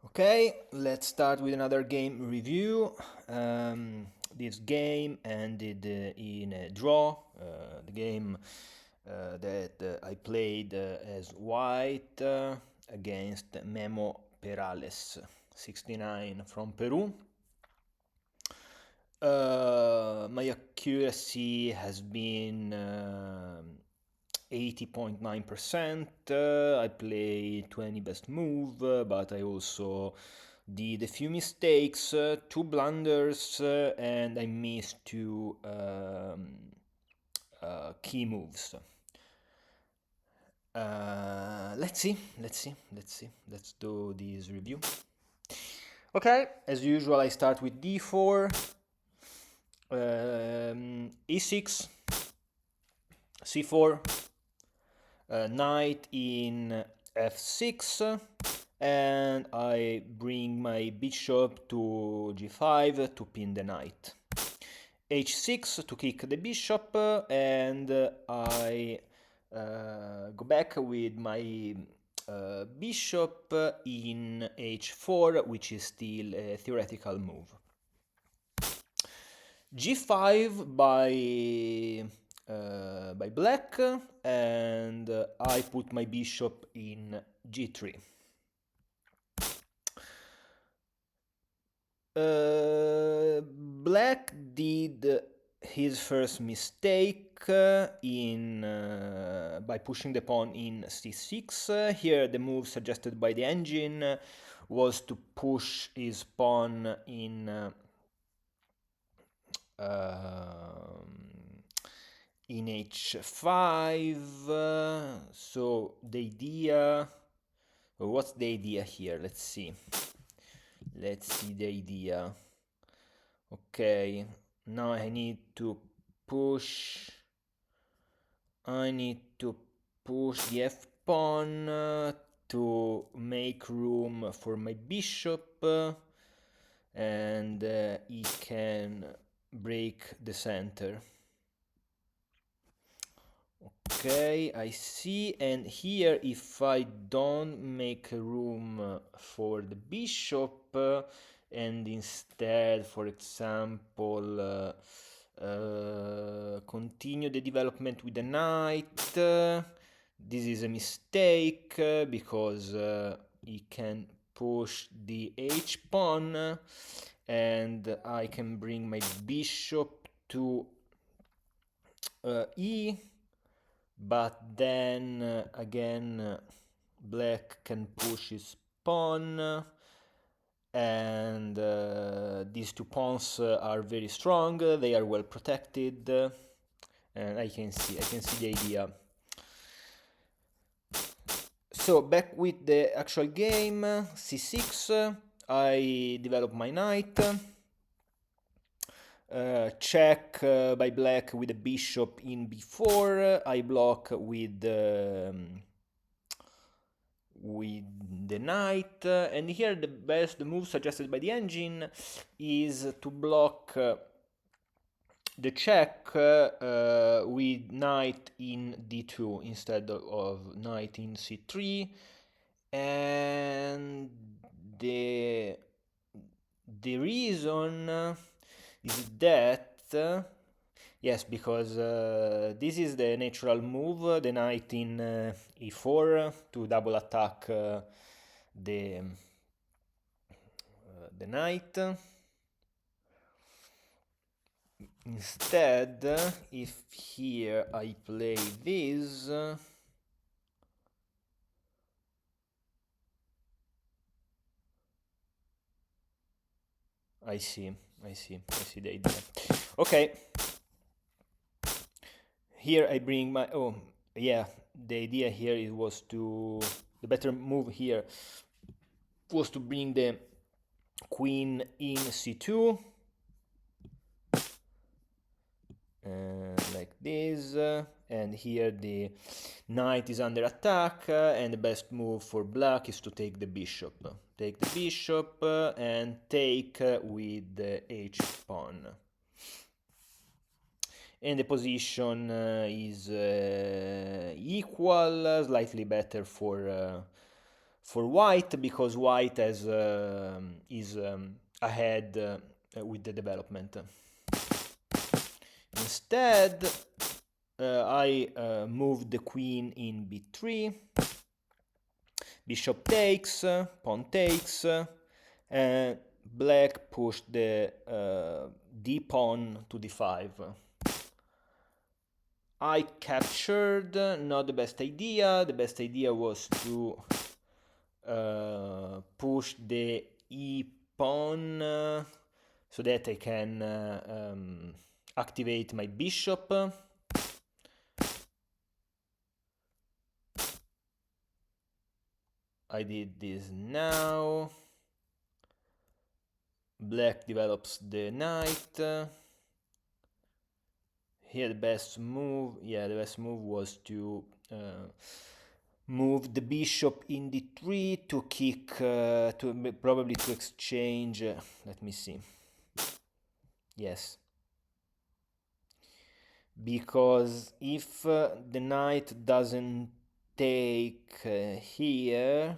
Okay, let's start with another game review. This game ended in a draw. The game that I played as white against Memo Perales, 69 from Peru. My accuracy has been 80.9%. I played 20 best move, but I also did a few mistakes, two blunders, and I missed two key moves. Let's do this review. Okay, as usual, I start with d4, e6, c4, knight in f6, and I bring my bishop to g5 to pin the knight. h6 to kick the bishop, and I go back with my bishop in h4, which is still a theoretical move. g5 by black, and I put my bishop in g3. Black did his first mistake by pushing the pawn in c6. Here the move suggested by the engine was to push his pawn in h5. So the idea, what's the idea here? Let's see the idea. Okay, now I need to push the f pawn to make room for my bishop, and he can break the center. Okay, I see. And here, if I don't make room for the bishop, and instead, for example, continue the development with the knight, this is a mistake because he can push the h pawn, and I can bring my bishop to e, but then again black can push his pawn, and these two pawns are very strong, they are well protected, and I can see the idea. So back with the actual game, c6, I develop my knight, check by black with the bishop in b4, I block with the knight, and here the move suggested by the engine is to block the check with knight in d2 instead of knight in c3, and the reason is that yes, because this is the natural move, the knight in e4 to double attack the knight. Instead, if here I play this, I see the idea. Okay. Here I bring my, oh yeah, the idea here the better move here was to bring the queen in c2, like this, and here the knight is under attack, and the best move for black is to take the bishop. And take with the h pawn. And the position is equal, slightly better for for white because white has is ahead with the development. Instead, I moved the queen in b3, bishop takes, pawn takes, and black pushed the d pawn to d5. I captured, not the best idea. The best idea was to push the e pawn so that I can activate my bishop. I did this now. Black develops the knight. Here the best move, the best move was to move the bishop in d3 to kick, probably to exchange, let me see, yes. Because if the knight doesn't take here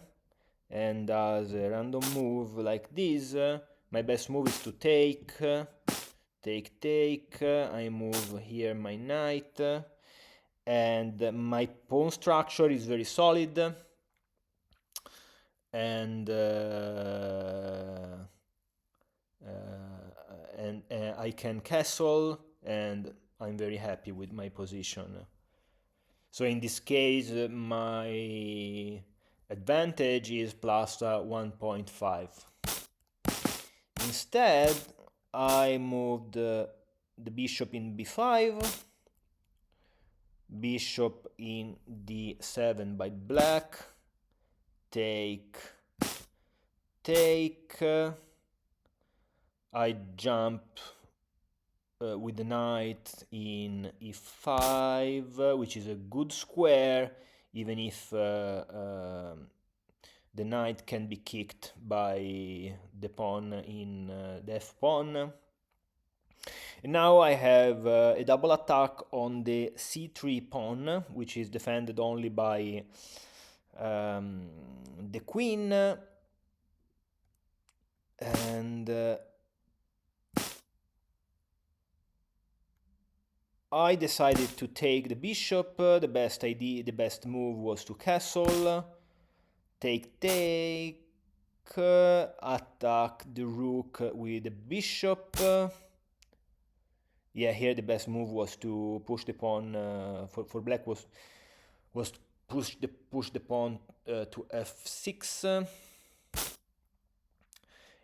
and does a random move like this, my best move is to take, take, I move here my knight, and my pawn structure is very solid, and I can castle, and I'm very happy with my position. So in this case, my advantage is plus 1.5. Instead, I moved the bishop in b5, bishop in d7 by black, take, I jump with the knight in e5, which is a good square, even if the knight can be kicked by the pawn in the f-pawn. And now I have a double attack on the c3 pawn, which is defended only by the queen, and I decided to take the bishop. The best move was to castle, take, attack the rook with the bishop. Yeah, here the best move was to push the pawn, for black was push the pawn to f6.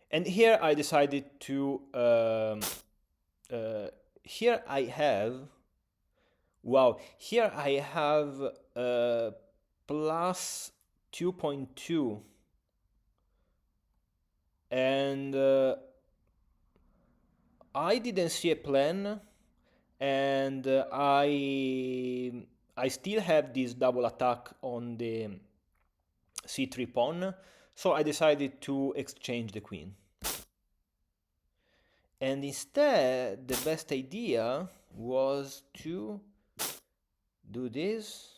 And here I decided to, here I have, wow, here I have plus 2.2, and I didn't see a plan, and I still have this double attack on the c3 pawn, so I decided to exchange the queen. And instead, the best idea was to do this,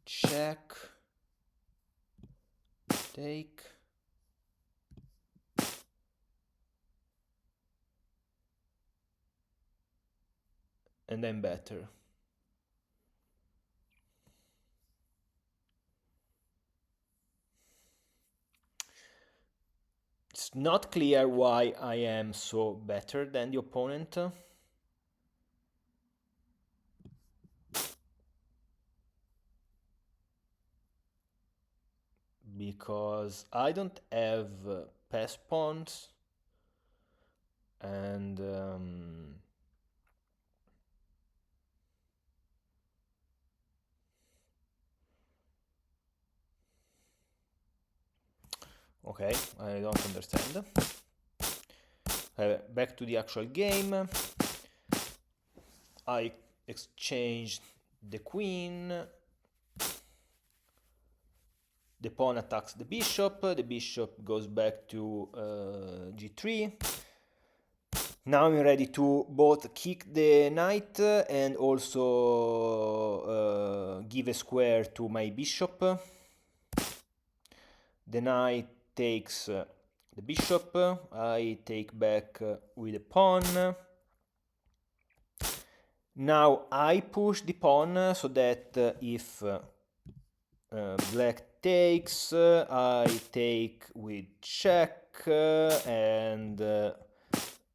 check, take, and then better. It's not clear why I am so better than the opponent. Because I don't have pass pawns, and okay, I don't understand. Back to the actual game. I exchanged the queen. The pawn attacks the bishop goes back to g3. Now I'm ready to both kick the knight and also give a square to my bishop. The knight takes the bishop, I take back with a pawn. Now I push the pawn so that if black takes, I take with check, and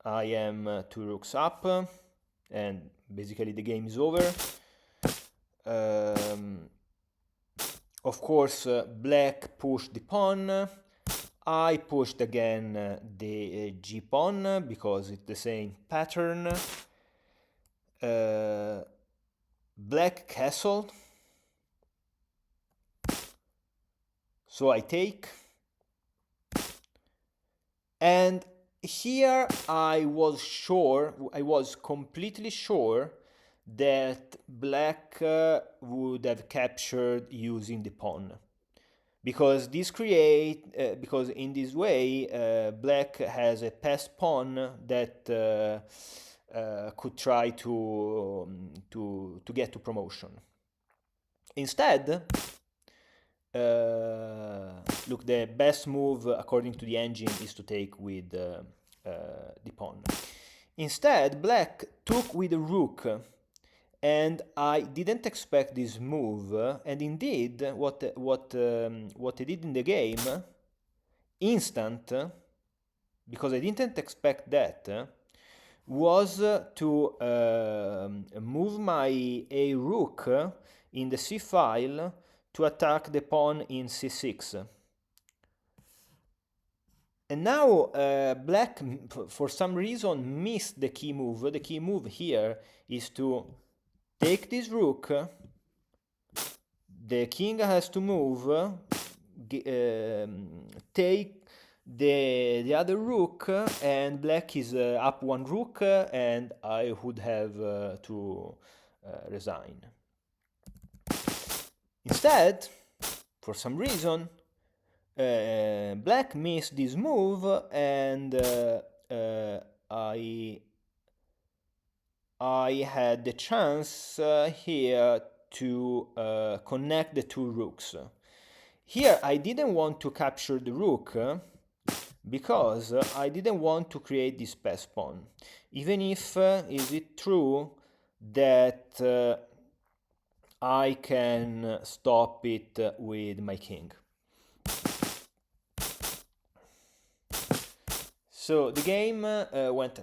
I am 2 rooks up, and basically the game is over. Of course, black pushed the pawn. I pushed again the g pawn because it's the same pattern. Black castle. So I take. And here I was completely sure that black would have captured using the pawn. Because because in this way black has a passed pawn that could try to get to promotion. Instead, look, the best move according to the engine is to take with the pawn. Instead, black took with the rook, and I didn't expect this move. And indeed, what I did in the game, instant, because I didn't expect that, was to move my a rook in the c file to attack the pawn in c6. And now black, for some reason, missed the key move. The key move here is to take this rook. The king has to move, take the other rook, and black is up 1 rook, and I would have to resign. Instead, for some reason, black missed this move, and I had the chance here to connect the 2 rooks. Here I didn't want to capture the rook because I didn't want to create this passed pawn. Even if is it true that I can stop it with my king. So the game went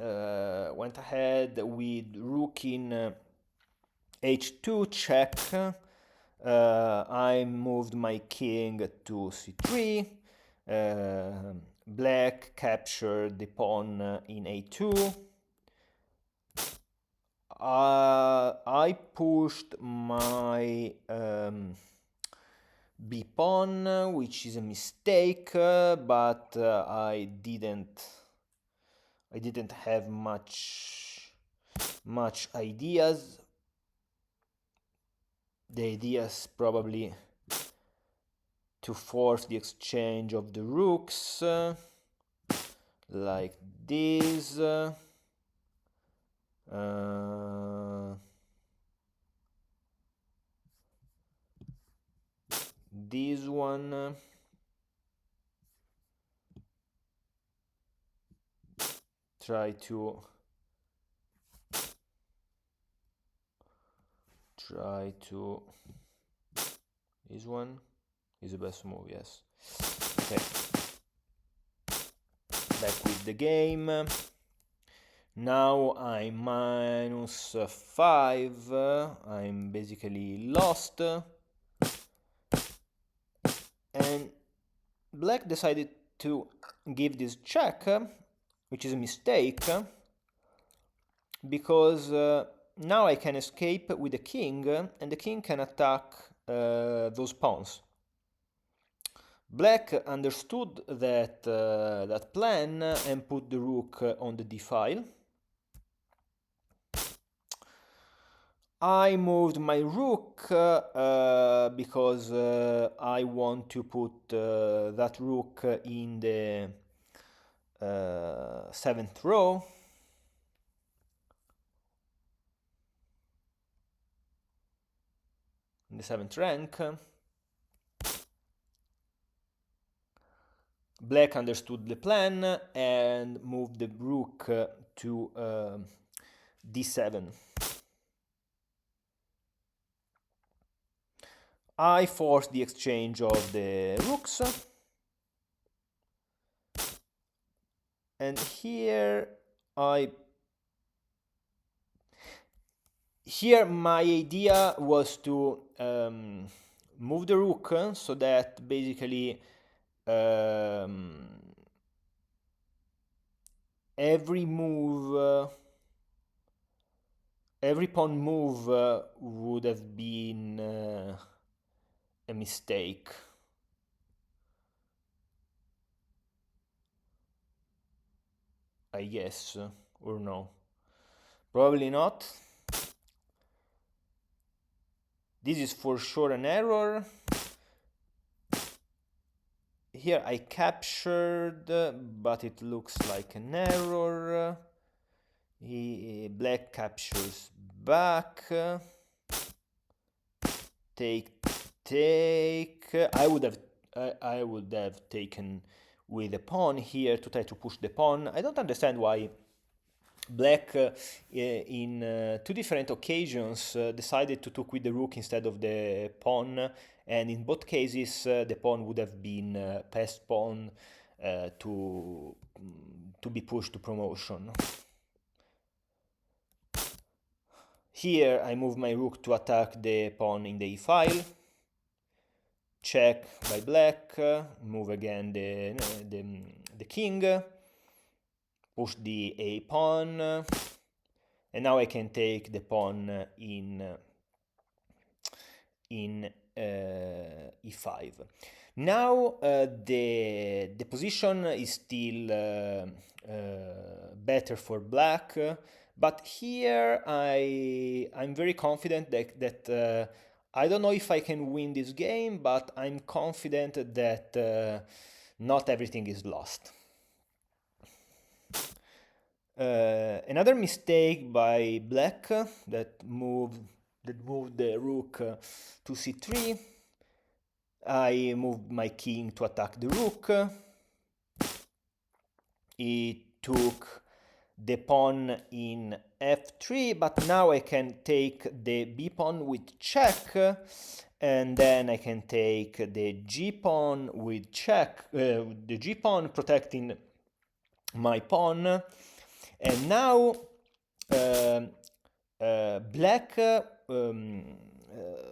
ahead with rook in h2 check. I moved my king to c3. Black captured the pawn in a2. I pushed my b pawn, which is a mistake, but I didn't have much ideas. The ideas probably to force the exchange of the rooks, like this. This one. Try to this one is the best move, yes. Okay, back with the game. Now I'm -5. I'm basically lost, and black decided to give this check, which is a mistake, because now I can escape with the king, and the king can attack those pawns. Black understood that plan and put the rook on the d file. I moved my rook because I want to put that rook in the 7th row. in the 7th rank. Black understood the plan and moved the rook to d7. I forced the exchange of the rooks. And here my idea was to move the rook so that basically every move, every pawn move would have been a mistake. I guess, or no? Probably not. This is for sure an error. Here I captured, but it looks like an error. Black captures back. Take. I would have taken with a pawn here to try to push the pawn. I don't understand why Black in 2 different occasions decided to took with the rook instead of the pawn, and in both cases the pawn would have been passed pawn to be pushed to promotion. Here I move my rook to attack the pawn in the e file. Check by Black, move again the king, push the a pawn, and now I can take the pawn in e5. Now the position is still better for Black, but here I'm very confident that I don't know if I can win this game, but I'm confident that not everything is lost. Another mistake by Black that moved the rook to c3. I moved my king to attack the rook. He took the pawn in f3, but now I can take the b pawn with check, and then I can take the g pawn with check, the g pawn protecting my pawn. And now Black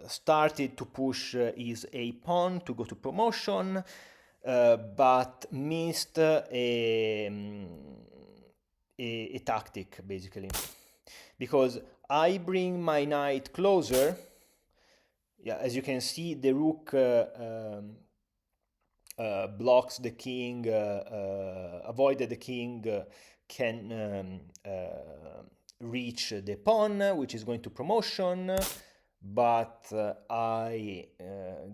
started to push his a pawn to go to promotion, but missed a tactic, basically, because I bring my knight closer. Yeah, as you can see, the rook blocks the king, avoided the king can reach the pawn, which is going to promotion, but I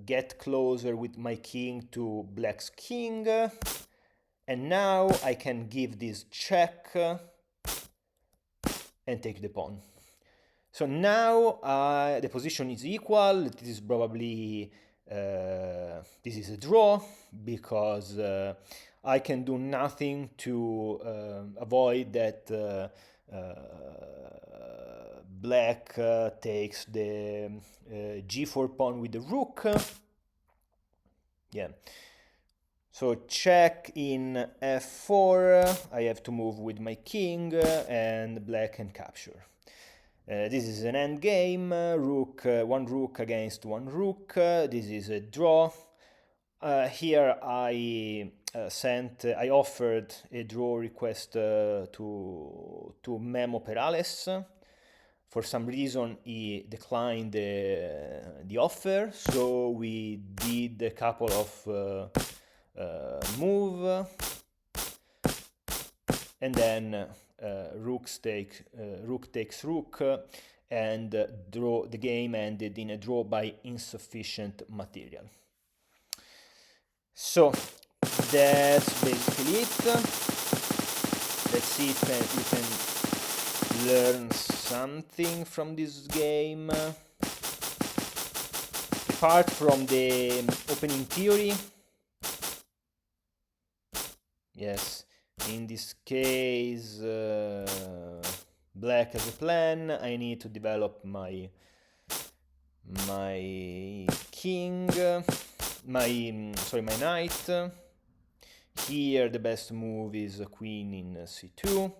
get closer with my king to Black's king, and now I can give this check and take the pawn. So now the position is equal. This is probably this is a draw, because I can do nothing to avoid that Black takes the g4 pawn with the rook. Yeah. So check in f4, I have to move with my king, and Black can capture. This is an end game, one rook against one rook. This is a draw. Here I offered a draw request to Memo Perales. For some reason he declined the offer, so we did a couple of move, and then rook takes rook, and the game ended in a draw by insufficient material. So that's basically it. Let's see if you can learn something from this game. apart from the opening theory, yes, in this case, black has a plan. I need to develop my king, my knight. Here the best move is queen in c2.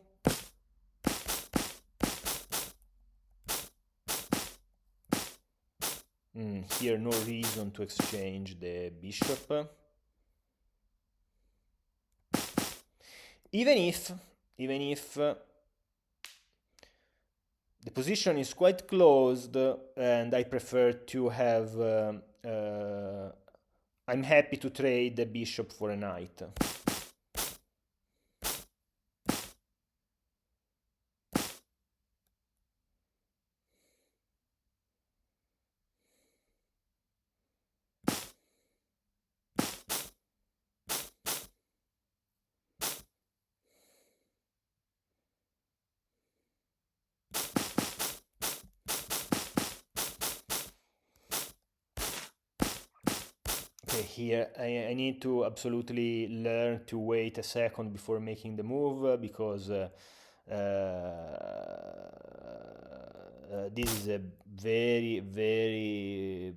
Here no reason to exchange the bishop. Even if the position is quite closed and I prefer to have I'm happy to trade the bishop for a knight. Okay, here I need to absolutely learn to wait a second before making the move because this is a very, very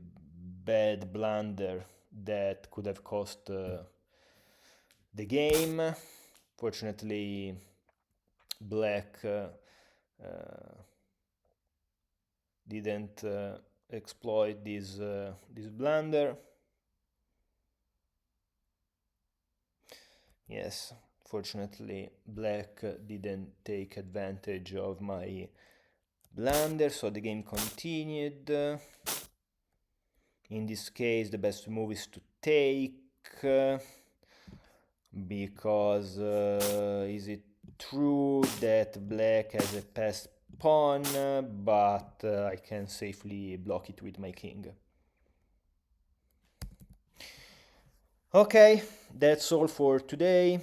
bad blunder that could have cost the game. Fortunately, black didn't exploit this blunder. Yes, fortunately, black didn't take advantage of my blunder, so the game continued. In this case, the best move is to take, because is it true that black has a passed pawn, but I can safely block it with my king. Okay, that's all for today.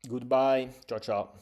Goodbye. Ciao ciao.